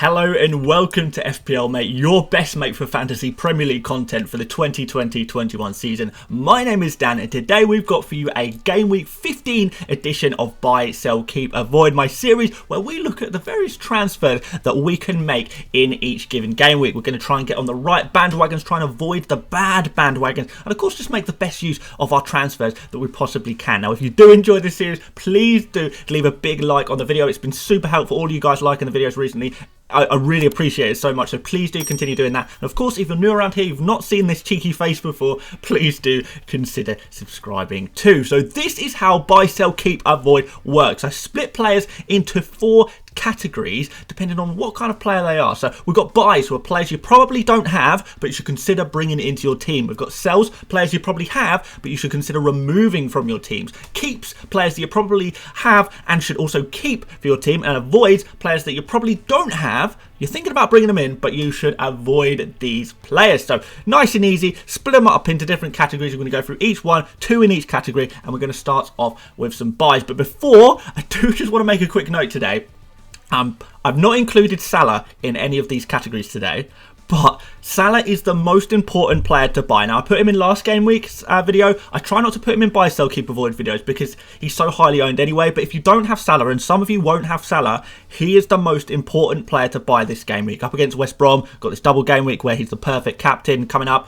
Hello and welcome to FPL Mate, your best mate for fantasy Premier League content for the 2020-21 season. My name is Dan and today we've got for you a Game Week 15 edition of Buy, Sell, Keep, Avoid, my series where we look at the various transfers that we can make in each given game week. We're going to try and get on the right bandwagons, try and avoid the bad bandwagons, and of course just make the best use of our transfers that we possibly can. Now if you do enjoy this series, please do leave a big like on the video. It's been super helpful, all you guys liking the videos recently. I really appreciate it so much, so please do continue doing that. And of course, if you're new around here, you've not seen this cheeky face before, please do consider subscribing too. So this is how Buy, Sell, Keep, Avoid works. I split players into 4 categories depending on what kind of player they are. So we've got buys, who are players you probably don't have but you should consider bringing it into your team. We've got sells, players you probably have but you should consider removing from your teams. Keeps, players that you probably have and should also keep for your team. And avoids, players that you probably don't have, you're thinking about bringing them in but you should avoid these players. So nice and easy, split them up into different categories. We're going to go through each one, 2 in each category, and we're going to start off with some buys. But before, I do just want to make a quick note today. I've not included Salah in any of these categories today, but Salah is the most important player to buy. Now, I put him in last game week's video. I try not to put him in buy, sell, keep, avoid videos because he's so highly owned anyway. But if you don't have Salah, and some of you won't have Salah, he is the most important player to buy this game week. Up against West Brom, got this double game week where he's the perfect captain coming up.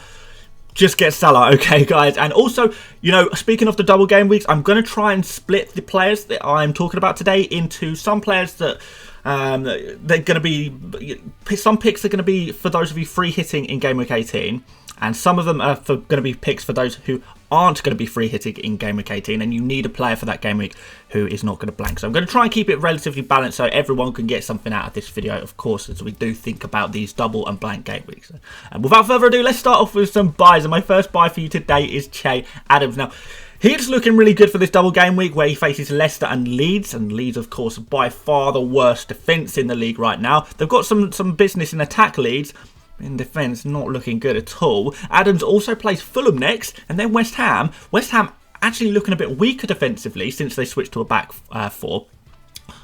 Just get Salah, okay, guys? And also, you know, speaking of the double game weeks, I'm going to try and split the players that I'm talking about today into some players that they're going to be, some picks are going to be for those of you free hitting in Game Week 18, and some of them are going to be picks for those who aren't going to be free hitting in Game Week 18, and you need a player for that game week who is not going to blank. So I'm going to try and keep it relatively balanced so everyone can get something out of this video, of course, as we do think about these double and blank game weeks. And without further ado, let's start off with some buys. And my first buy for you today is Che Adams. Now, he's looking really good for this double game week where he faces Leicester and Leeds. And Leeds, of course, by far the worst defence in the league right now. They've got some business in attack, Leeds. In defence, not looking good at all. Adams also plays Fulham next, and then West Ham. West Ham actually looking a bit weaker defensively since they switched to a back 4.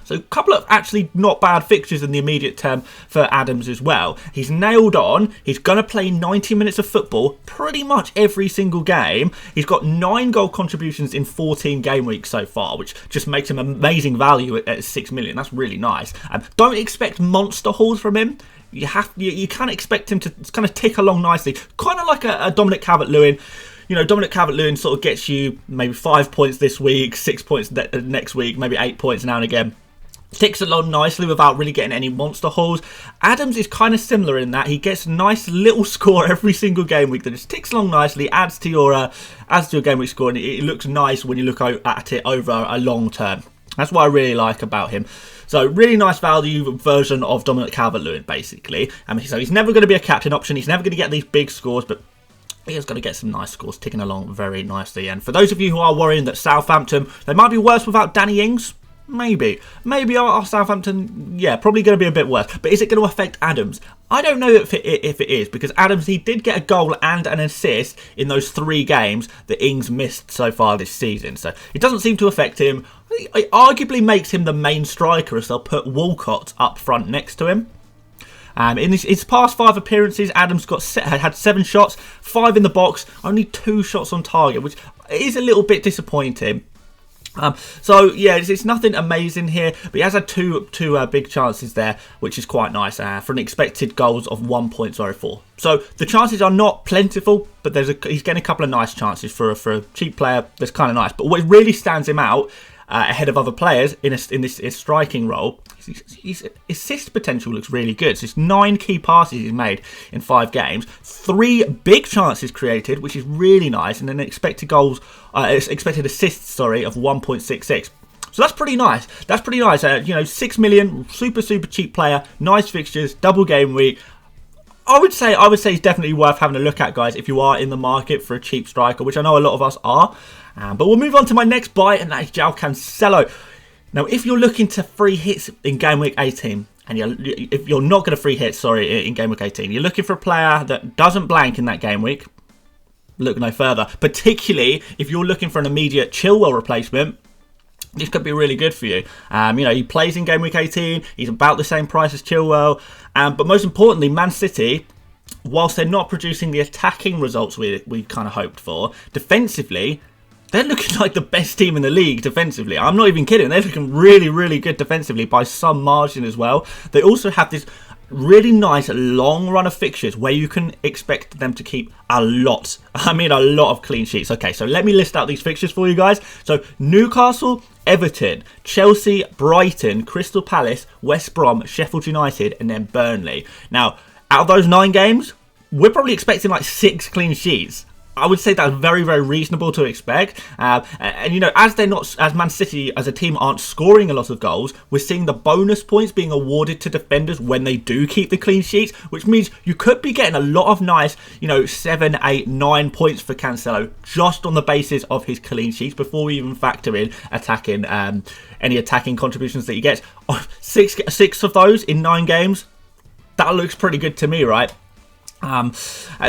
So a couple of actually not bad fixtures in the immediate term for Adams as well. He's nailed on. He's going to play 90 minutes of football pretty much every single game. He's got 9 goal contributions in 14 game weeks so far, which just makes him amazing value at 6 million. That's really nice. Don't expect monster hauls from him. You can't expect him to kind of tick along nicely, kind of like a Dominic Calvert-Lewin. You know, Dominic Calvert-Lewin sort of gets you maybe 5 points this week, 6 points next week, maybe 8 points now and again. Ticks along nicely without really getting any monster hauls. Adams is kind of similar in that he gets a nice little score every single game week that just ticks along nicely, adds to your game week score, and it looks nice when you look at it over a long term. That's what I really like about him. So really nice value version of Dominic Calvert-Lewin, basically. So he's never going to be a captain option. He's never going to get these big scores, but he is going to get some nice scores ticking along very nicely. And for those of you who are worrying that Southampton, they might be worse without Danny Ings, maybe our Southampton, yeah, probably going to be a bit worse. But is it going to affect Adams? I don't know if it is, because Adams, he did get a goal and an assist in those 3 games that Ings missed so far this season. So it doesn't seem to affect him. It arguably makes him the main striker, as they'll put Walcott up front next to him. In his past 5 appearances, Adams had 7 shots, 5 in the box, only 2 shots on target, which is a little bit disappointing. So yeah, it's nothing amazing here, but he has had two big chances there, which is quite nice for an expected goals of 1.04. So the chances are not plentiful, but he's getting a couple of nice chances for a cheap player. That's kind of nice. But what really stands him out ahead of other players in this striking role, his assist potential looks really good. So it's 9 key passes he's made in 5 games, 3 big chances created, which is really nice, and an expected assists of 1.66. So that's pretty nice. That's pretty nice. 6 million, super cheap player, nice fixtures, double game week. I would say it's definitely worth having a look at, guys, if you are in the market for a cheap striker, which I know a lot of us are. But we'll move on to my next buy, and that is João Cancelo. Now, if you're looking to free hits in Game Week 18, and if you're not going to free hit, in Game Week 18, you're looking for a player that doesn't blank in that game week, look no further. Particularly if you're looking for an immediate Chilwell replacement, this could be really good for you. You know, he plays in Game Week 18. He's about the same price as Chilwell. But most importantly, Man City, whilst they're not producing the attacking results we kind of hoped for, defensively, they're looking like the best team in the league defensively. I'm not even kidding. They're looking really, really good defensively by some margin as well. They also have this really nice long run of fixtures where you can expect them to keep a lot of clean sheets. Okay, so let me list out these fixtures for you guys. So Newcastle, Everton, Chelsea, Brighton, Crystal Palace, West Brom, Sheffield United, and then Burnley. Now, out of those 9 games, we're probably expecting like 6 clean sheets. I would say that's very, very reasonable to expect. And, you know, as Man City as a team aren't scoring a lot of goals, we're seeing the bonus points being awarded to defenders when they do keep the clean sheets, which means you could be getting a lot of nice, you know, 7, 8, 9 points for Cancelo just on the basis of his clean sheets before we even factor in attacking, any attacking contributions that he gets. 6 of those in 9 games. That looks pretty good to me, right?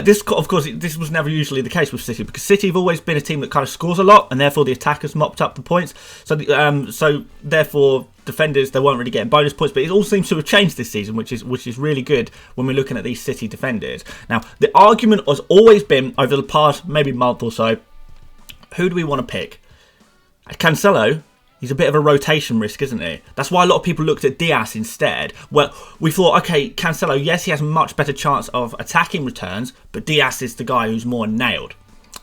This, of course, this was never usually the case with City, because City have always been a team that kind of scores a lot, and therefore the attackers mopped up the points. So therefore defenders, they weren't really getting bonus points. But it all seems to have changed this season, which is really good when we're looking at these City defenders. Now, the argument has always been over the past maybe month or so, who do we want to pick? Cancelo. He's a bit of a rotation risk, isn't he? That's why a lot of people looked at Diaz instead. Well, we thought, okay, Cancelo, yes, he has a much better chance of attacking returns, but Diaz is the guy who's more nailed.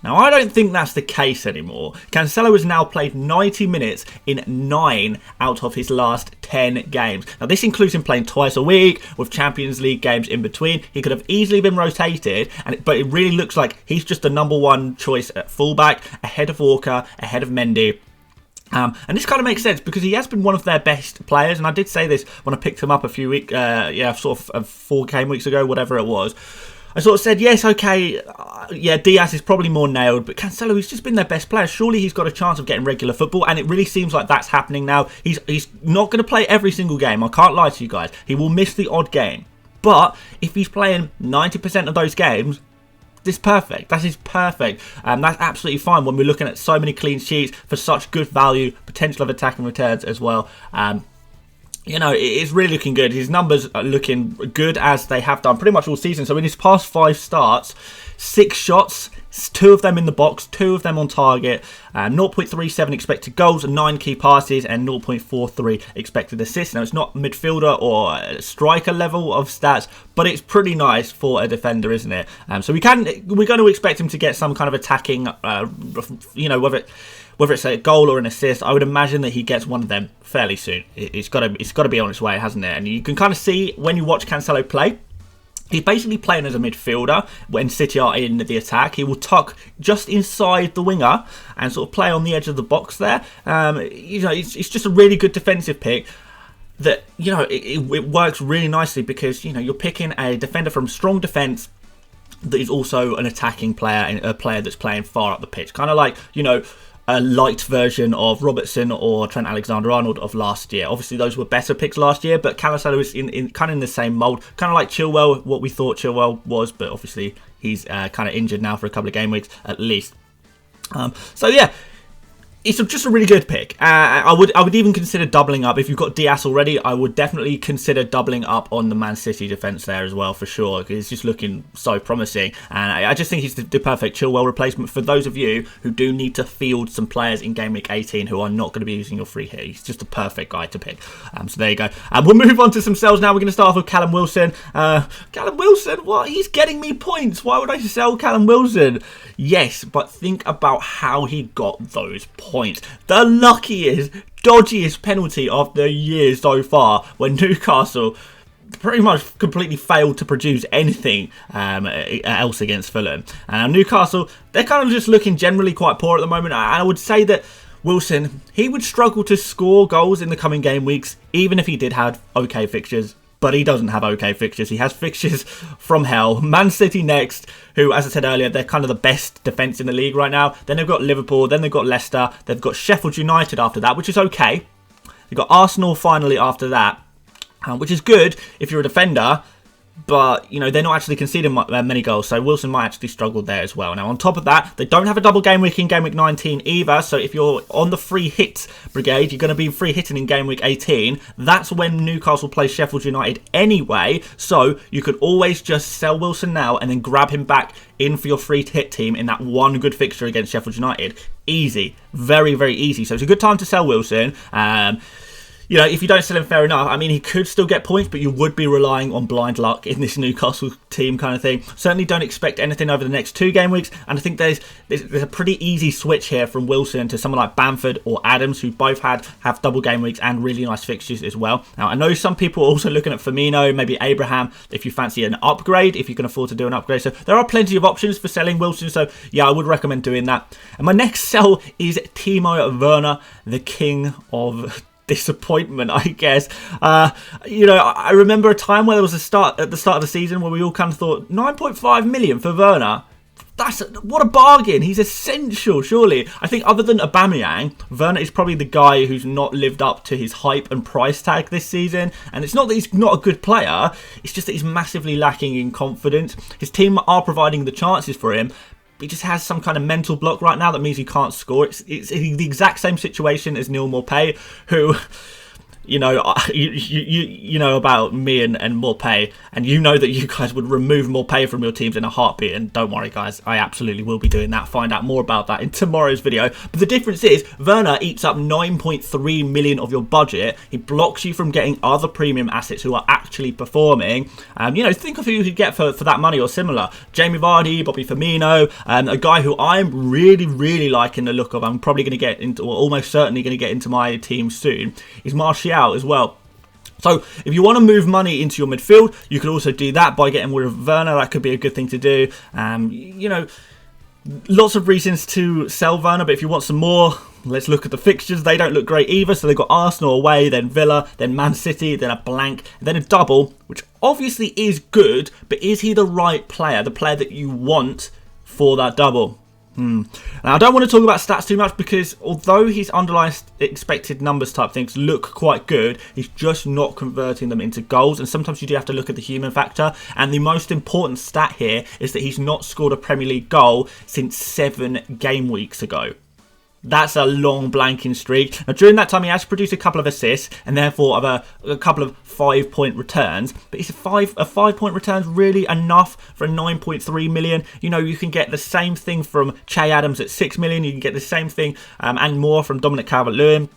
Now, I don't think that's the case anymore. Cancelo has now played 90 minutes in 9 out of his last 10 games. Now, this includes him playing twice a week with Champions League games in between. He could have easily been rotated, but it really looks like he's just the number 1 choice at fullback, ahead of Walker, ahead of Mendy. And this kind of makes sense because he has been one of their best players, and I did say this when I picked him up a few weeks, sort of 4 game weeks ago, whatever it was. I sort of said, yes, okay, Diaz is probably more nailed, but Cancelo, he's just been their best player. Surely he's got a chance of getting regular football, and it really seems like that's happening now. He's not going to play every single game. I can't lie to you guys. He will miss the odd game, but if he's playing 90% of those games, this is perfect. That is perfect. That's absolutely fine when we're looking at so many clean sheets for such good value, potential of attacking returns as well. You know, it's really looking good. His numbers are looking good as they have done pretty much all season. So in his past 5 starts, 6 shots, 2 of them in the box, 2 of them on target, 0.37 expected goals, 9 key passes, and 0.43 expected assists. Now, it's not midfielder or striker level of stats, but it's pretty nice for a defender, isn't it? So we're going to expect him to get some kind of attacking, you know, whether it's a goal or an assist. I would imagine that he gets one of them fairly soon. It's got to be on its way, hasn't it? And you can kind of see when you watch Cancelo play, he's basically playing as a midfielder when City are in the attack. He will tuck just inside the winger and sort of play on the edge of the box there. You know, it's just a really good defensive pick that, you know, it works really nicely because, you know, you're picking a defender from strong defence that is also an attacking player and a player that's playing far up the pitch. Kind of like, you know, a light version of Robertson or Trent Alexander-Arnold of last year. Obviously, those were better picks last year, but Cancelo is in kind of in the same mould. Kind of like Chilwell, what we thought Chilwell was, but obviously he's kind of injured now for a couple of game weeks at least. So yeah, it's just a really good pick. I would even consider doubling up. If you've got Diaz already, I would definitely consider doubling up on the Man City defence there as well, for sure. It's just looking so promising. And I just think he's the perfect Chilwell replacement for those of you who do need to field some players in Game Week 18 who are not going to be using your free hit. He's just a perfect guy to pick. So there you go. We'll move on to some sells now. We're going to start off with Callum Wilson. Callum Wilson, what? He's getting me points. Why would I sell Callum Wilson? Yes, but think about how he got those points. The luckiest, dodgiest penalty of the year so far, when Newcastle pretty much completely failed to produce anything else against Fulham. Newcastle, they're kind of just looking generally quite poor at the moment. I would say that Wilson, he would struggle to score goals in the coming game weeks, even if he did have okay fixtures. But he doesn't have okay fixtures. He has fixtures from hell. Man City next, who, as I said earlier, they're kind of the best defence in the league right now. Then they've got Liverpool. Then they've got Leicester. They've got Sheffield United after that, which is okay. They've got Arsenal finally after that, which is good if you're a defender. but, you know, they're not actually conceding many goals, so Wilson might actually struggle there as well. Now, on top of that, they don't have a double game week in Game Week 19 either, so if you're on the free hit brigade, you're going to be free hitting in Game Week 18. That's when Newcastle plays Sheffield United anyway, so you could always just sell Wilson now and then grab him back in for your free hit team in that one good fixture against Sheffield United. Easy. Very, very easy. So it's a good time to sell Wilson. You know, if you don't sell him, fair enough. I mean, he could still get points, but you would be relying on blind luck in this Newcastle team kind of thing. Certainly don't expect anything over the next 2 game weeks. And I think there's a pretty easy switch here from Wilson to someone like Bamford or Adams, who both have double game weeks and really nice fixtures as well. Now, I know some people are also looking at Firmino, maybe Abraham, if you fancy an upgrade, if you can afford to do an upgrade. So there are plenty of options for selling Wilson. So, yeah, I would recommend doing that. And my next sell is Timo Werner, the king of disappointment, I guess. You know, I remember a time where there was at the start of the season where we all kind of thought 9.5 million for Werner. What a bargain. He's essential, surely. I think other than Aubameyang, Werner is probably the guy who's not lived up to his hype and price tag this season. And it's not that he's not a good player, it's just that he's massively lacking in confidence. His team are providing the chances for him. He just has some kind of mental block right now that means he can't score. It's the exact same situation as Neil Maupay, who, you know, you know about me and Maupay, and you know that you guys would remove Maupay from your teams in a heartbeat. And don't worry, guys, I absolutely will be doing that. Find out more about that in tomorrow's video. But the difference is, Werner eats up 9.3 million of your budget. He blocks you from getting other premium assets who are actually performing. You know, think of who you could get for that money or similar. Jamie Vardy, Bobby Firmino, a guy who I'm really, really liking the look of. I'm probably going to get into, or almost certainly going to get into my team soon, is Martial as well. So if you want to move money into your midfield, you could also do that by getting rid of Werner. That could be a good thing to do. You know, lots of reasons to sell Werner, but if you want some more, let's look at the fixtures. They don't look great either. So they've got Arsenal away, then Villa, then Man City, then a blank, then a double, which obviously is good, but is he the right player, the player that you want for that double? Now, I don't want to talk about stats too much because although his underlying expected numbers type things look quite good, he's just not converting them into goals. And sometimes you do have to look at the human factor. And the most important stat here is that he's not scored a Premier League goal since 7 game weeks ago. That's a long blanking streak. Now, during that time, he has produced a couple of assists and therefore a couple of 5-point returns. But is a 5-point return really enough for a 9.3 million? You know, you can get the same thing from Che Adams at 6 million. You can get the same thing and more from Dominic Calvert-Lewin.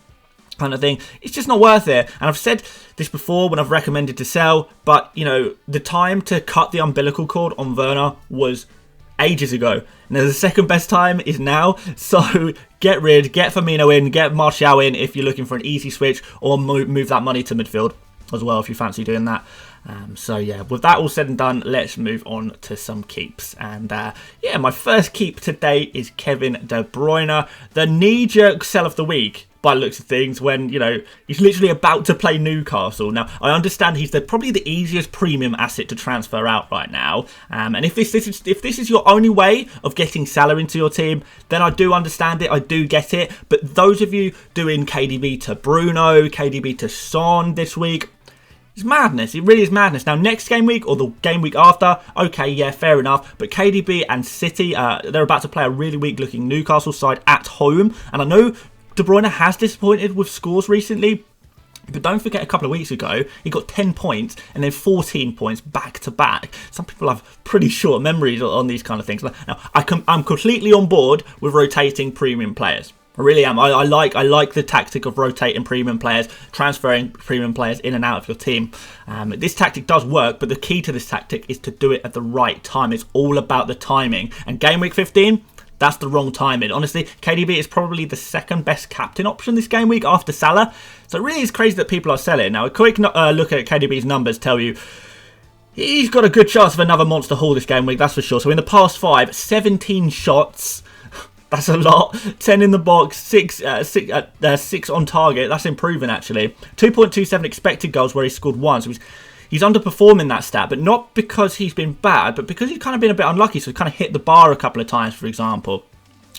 Kind of thing. It's just not worth it. And I've said this before when I've recommended to sell, but you know, the time to cut the umbilical cord on Werner was ages ago. Now the second best time is now. So get Firmino in, get Martial in if you're looking for an easy switch, or move that money to midfield as well if you fancy doing that. So yeah, with that all said and done, let's move on to some keeps. And yeah, my first keep today is Kevin De Bruyne, the knee-jerk sell of the week by the looks of things, when, you know, he's literally about to play Newcastle. Now, I understand he's probably the easiest premium asset to transfer out right now. And if this is your only way of getting Salah into your team, then I do understand it, I do get it. But those of you doing KDB to Bruno, KDB to Son this week, it's madness. It really is madness. Now, next game week or the game week after, okay, yeah, fair enough. But KDB and City, they're about to play a really weak-looking Newcastle side at home. And I know De Bruyne has disappointed with scores recently, but don't forget a couple of weeks ago, he got 10 points and then 14 points back-to-back. Some people have pretty short memories on these kind of things. Now, I'm completely on board with rotating premium players. I really am. I like the tactic of rotating premium players, transferring premium players in and out of your team. This tactic does work, but the key to this tactic is to do it at the right time. It's all about the timing. And game week 15, that's the wrong timing. Honestly, KDB is probably the second best captain option this game week after Salah. So it really is crazy that people are selling. Now, a quick look at KDB's numbers tell you he's got a good chance of another monster haul this game week, that's for sure. So in the past 5, 17 shots. That's a lot. 10 in the box, 6 on target. That's improving, actually. 2.27 expected goals where he scored 1. So he's underperforming that stat, but not because he's been bad, but because he's kind of been a bit unlucky. So he's kind of hit the bar a couple of times, for example.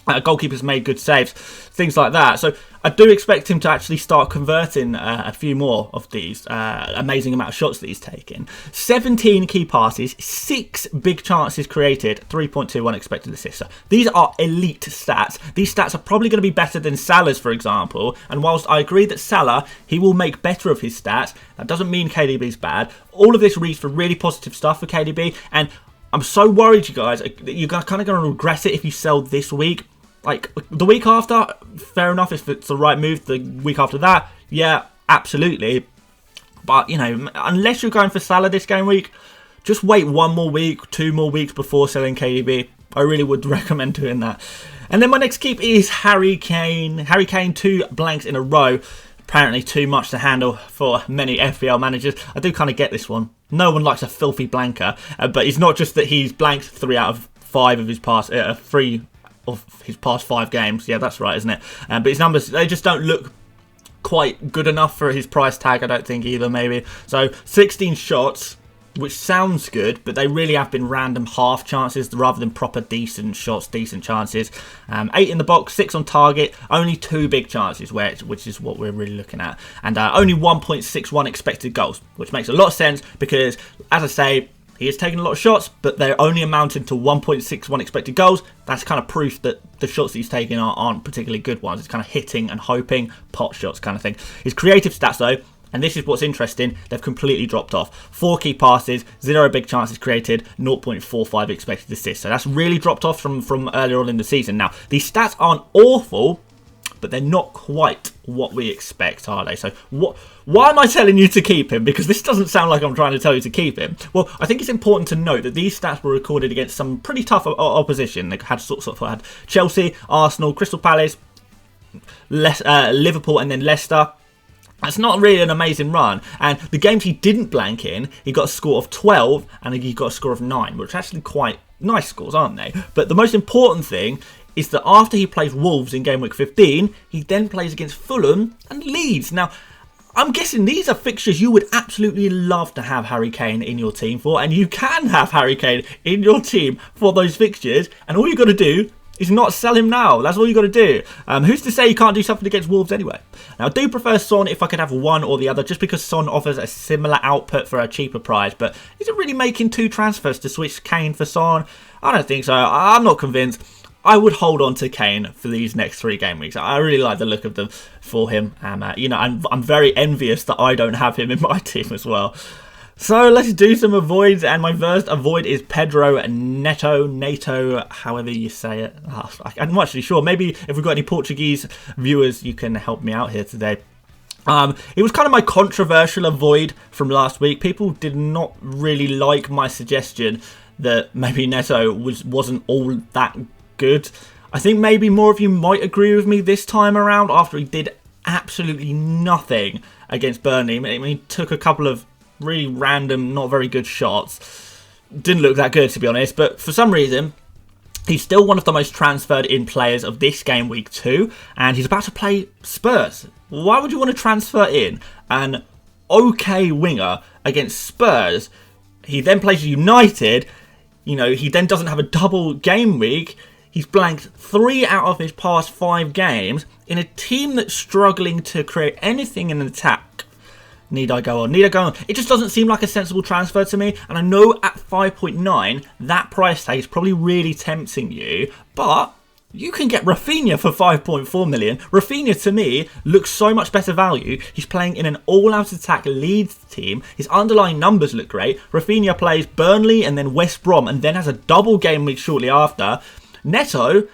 Goalkeepers made good saves, things like that. So I do expect him to actually start converting a few more of these amazing amount of shots that he's taken. 17 key passes, 6 big chances created, 3.21 expected assists. So these are elite stats. These stats are probably going to be better than Salah's, for example. And whilst I agree that Salah, he will make better of his stats, that doesn't mean KDB's bad. All of this reads for really positive stuff for KDB. And I'm so worried, you guys, that you're kind of going to regret it if you sell this week. Like, the week after, fair enough, if it's the right move. The week after that, yeah, absolutely. But, you know, unless you're going for Salah this game week, just wait 1 more week, 2 more weeks before selling KDB. I really would recommend doing that. And then my next keep is Harry Kane. Harry Kane, 2 blanks in a row. Apparently too much to handle for many FPL managers. I do kind of get this one. No one likes a filthy blanker. But it's not just that he's blanked 3 out of 5 of his past... 3 of his past 5 games. Yeah, that's right, isn't it? But his numbers, they just don't look quite good enough for his price tag, I don't think, either, maybe. So 16 shots, which sounds good, but they really have been random half chances rather than proper decent shots, decent chances. 8 in the box, 6 on target, only 2 big chances, which is what we're really looking at. And only 1.61 expected goals, which makes a lot of sense because, as I say, he has taken a lot of shots, but they're only amounting to 1.61 expected goals. That's kind of proof that the shots that he's taking aren't particularly good ones. It's kind of hitting and hoping, pot shots kind of thing. His creative stats, though, and this is what's interesting, they've completely dropped off. 4 key passes, 0 big chances created, 0.45 expected assists. So that's really dropped off from earlier on in the season. Now, these stats aren't awful, but they're not quite what we expect, are they? So why am I telling you to keep him? Because this doesn't sound like I'm trying to tell you to keep him. Well, I think it's important to note that these stats were recorded against some pretty tough opposition. They had sort of had Chelsea, Arsenal, Crystal Palace, Liverpool, and then Leicester. That's not really an amazing run. And the games he didn't blank in, he got a score of 12 and he got a score of 9, which are actually quite nice scores, aren't they? But the most important thing is that after he plays Wolves in Gameweek 15, he then plays against Fulham and Leeds. Now, I'm guessing these are fixtures you would absolutely love to have Harry Kane in your team for, and you can have Harry Kane in your team for those fixtures, and all you got to do is not sell him now. That's all you got to do. Who's to say you can't do something against Wolves anyway? Now, I do prefer Son if I could have one or the other, just because Son offers a similar output for a cheaper price, but is it really making 2 transfers to switch Kane for Son? I don't think so. I'm not convinced. I would hold on to Kane for these next 3 game weeks. I really like the look of them for him. You know, I'm very envious that I don't have him in my team as well. So let's do some avoids, and my first avoid is Pedro Neto, however you say it. I'm not actually sure. Maybe if we've got any Portuguese viewers, you can help me out here today. It was kind of my controversial avoid from last week. People did not really like my suggestion that maybe Neto wasn't all that good. I think maybe more of you might agree with me this time around after he did absolutely nothing against Burnley. I mean, he took a couple of really random, not very good shots. Didn't look that good, to be honest, but for some reason, he's still one of the most transferred in players of this game week 2, and he's about to play Spurs. Why would you want to transfer in an okay winger against Spurs? He then plays United. You know, he then doesn't have a double game week. He's blanked 3 out of his past 5 games in a team that's struggling to create anything in an attack. Need I go on? Need I go on? It just doesn't seem like a sensible transfer to me. And I know at 5.9, that price tag is probably really tempting you. But you can get Rafinha for 5.4 million. Rafinha, to me, looks so much better value. He's playing in an all-out attack Leeds team. His underlying numbers look great. Rafinha plays Burnley and then West Brom and then has a double game week shortly after. Neto,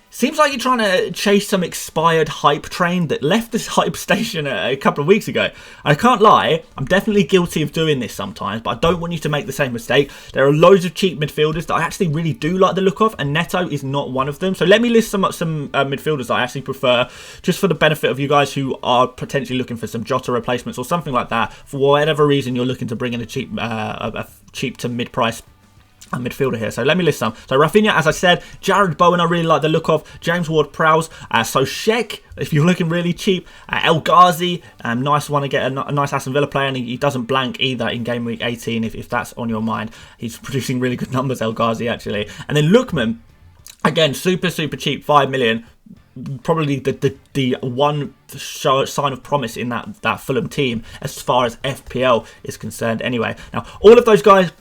seems like you're trying to chase some expired hype train that left this hype station a couple of weeks ago. I can't lie, I'm definitely guilty of doing this sometimes, but I don't want you to make the same mistake. There are loads of cheap midfielders that I actually really do like the look of, and Neto is not one of them. So let me list some midfielders that I actually prefer, just for the benefit of you guys who are potentially looking for some Jota replacements or something like that. For whatever reason you're looking to bring in a cheap to mid-price midfielder here. So let me list some. So Rafinha, as I said, Jared Bowen, I really like the look of. James Ward-Prowse, Soucek, if you're looking really cheap. El Ghazi, nice one to get a nice Aston Villa player, and he doesn't blank either in game week 18 if that's on your mind. He's producing really good numbers, El Ghazi, actually. And then Lookman, Again, super cheap, 5 million. Probably the one sign of promise in that Fulham team as far as FPL is concerned. Anyway, now all of those guys,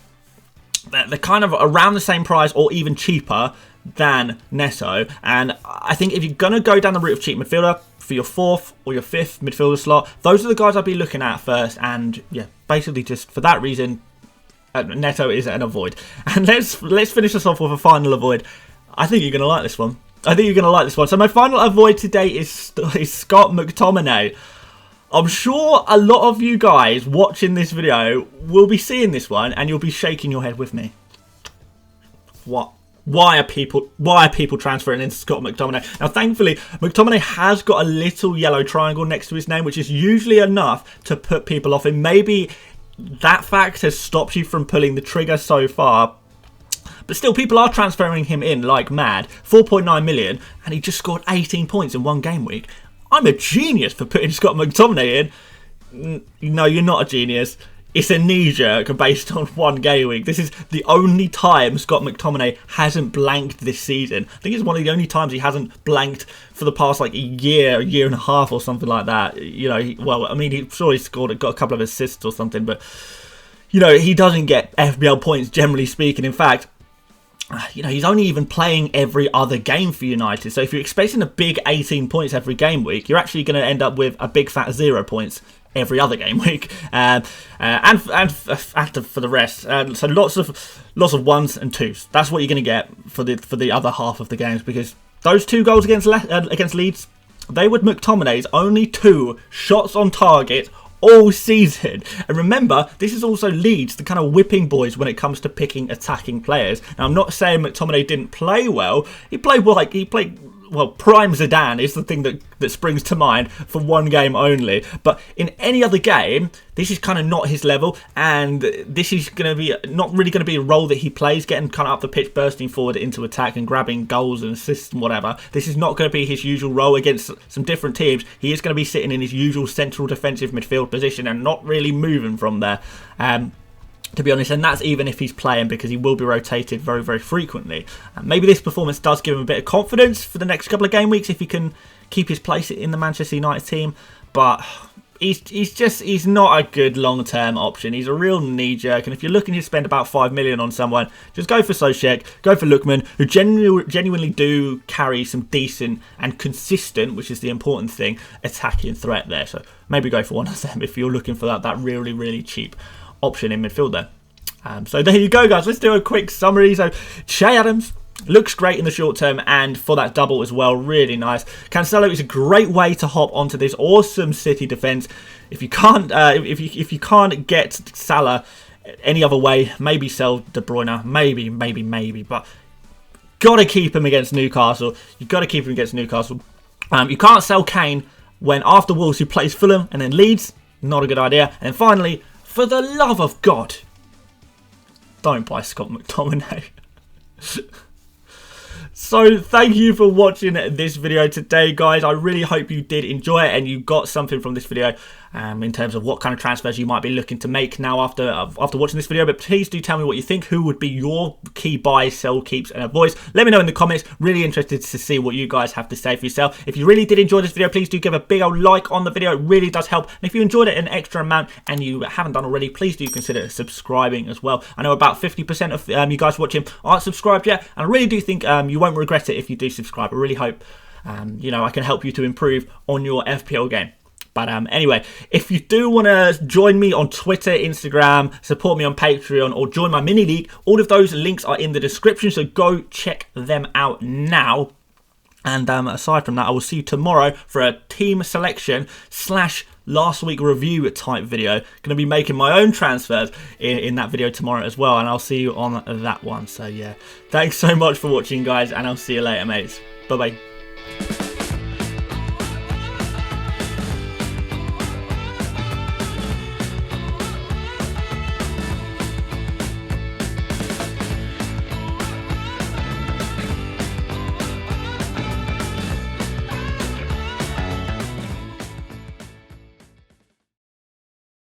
they're kind of around the same price or even cheaper than Neto. And I think if you're gonna go down the route of cheap midfielder for your 4th or your 5th midfielder slot, those are the guys I'd be looking at first. And yeah, basically just for that reason, Neto is an avoid. And let's finish this off with a final avoid. I think you're gonna like this one. So my final avoid today is Scott McTominay. I'm sure a lot of you guys watching this video will be seeing this one and you'll be shaking your head with me. What? Why are people transferring into Scott McTominay? Now, thankfully, McTominay has got a little yellow triangle next to his name, which is usually enough to put people off. And maybe that fact has stopped you from pulling the trigger so far. But still, people are transferring him in like mad. 4.9 million, and he just scored 18 points in one game week. I'm a genius for putting Scott McTominay in. No, you're not a genius. It's a knee-jerk based on one game week. This is the only time Scott McTominay hasn't blanked this season. I think it's one of the only times he hasn't blanked for the past like a year and a half or something like that. You know, well, I mean, got a couple of assists or something, but you know, he doesn't get FPL points generally speaking. In fact, you know, he's only even playing every other game for United. So if you're expecting a big 18 points every game week, you're actually going to end up with a big fat 0 points every other game week, and for the rest. So lots of 1s and 2s. That's what you're going to get for the other half of the games, because those 2 goals against Leeds, they were McTominay's only 2 shots on target all season. And remember, this is also Leeds, the kind of whipping boys when it comes to picking attacking players. Now, I'm not saying McTominay didn't play well. He played well, prime Zidane is the thing that springs to mind for one game only. But in any other game, this is kind of not his level, and this is going to be not really going to be a role that he plays, getting kind of up the pitch, bursting forward into attack and grabbing goals and assists and whatever. This is not going to be his usual role against some different teams. He is going to be sitting in his usual central defensive midfield position and not really moving from there. To be honest, and that's even if he's playing, because he will be rotated very frequently. Maybe this performance does give him a bit of confidence for the next couple of game weeks if he can keep his place in the Manchester United team, but he's not a good long-term option. He's a real knee-jerk, and if you're looking to spend about 5 million on someone, just go for Soucek, go for Lookman, who genuinely do carry some decent and consistent, which is the important thing, attacking threat there. So maybe go for one of them if you're looking for that really cheap option in midfield there. So there you go, guys. Let's do a quick summary. So Che Adams looks great in the short term, and for that double as well, really nice. Cancelo is a great way to hop onto this awesome City defense. If you can't, if you can't get Salah any other way, maybe sell De Bruyne, maybe, but gotta keep him against Newcastle. You gotta keep him against Newcastle. You can't sell Kane when after Wolves he plays Fulham and then Leeds. Not a good idea. And then finally, for the love of God, don't buy Scott McTominay. So thank you for watching this video today, guys. I really hope you did enjoy it and you got something from this video in terms of what kind of transfers you might be looking to make now after watching this video. But please do tell me what you think. Who would be your key buys, sell, keeps and avoids? Let me know in the comments. Really interested to see what you guys have to say for yourself. If you really did enjoy this video, please do give a big old like on the video. It really does help. And if you enjoyed it an extra amount and you haven't done already, please do consider subscribing as well. I know about 50% of you guys watching aren't subscribed yet, and I really do think you won't regret it if you do subscribe. I really hope you know, I can help you to improve on your FPL game. But anyway, if you do want to join me on Twitter, Instagram, support me on Patreon, or join my mini league, all of those links are in the description, so go check them out now. And aside from that, I will see you tomorrow for a team selection / last week review type video. Going to be making my own transfers in that video tomorrow as well, and I'll see you on that one. So yeah, thanks so much for watching, guys, and I'll see you later, mates. Bye bye.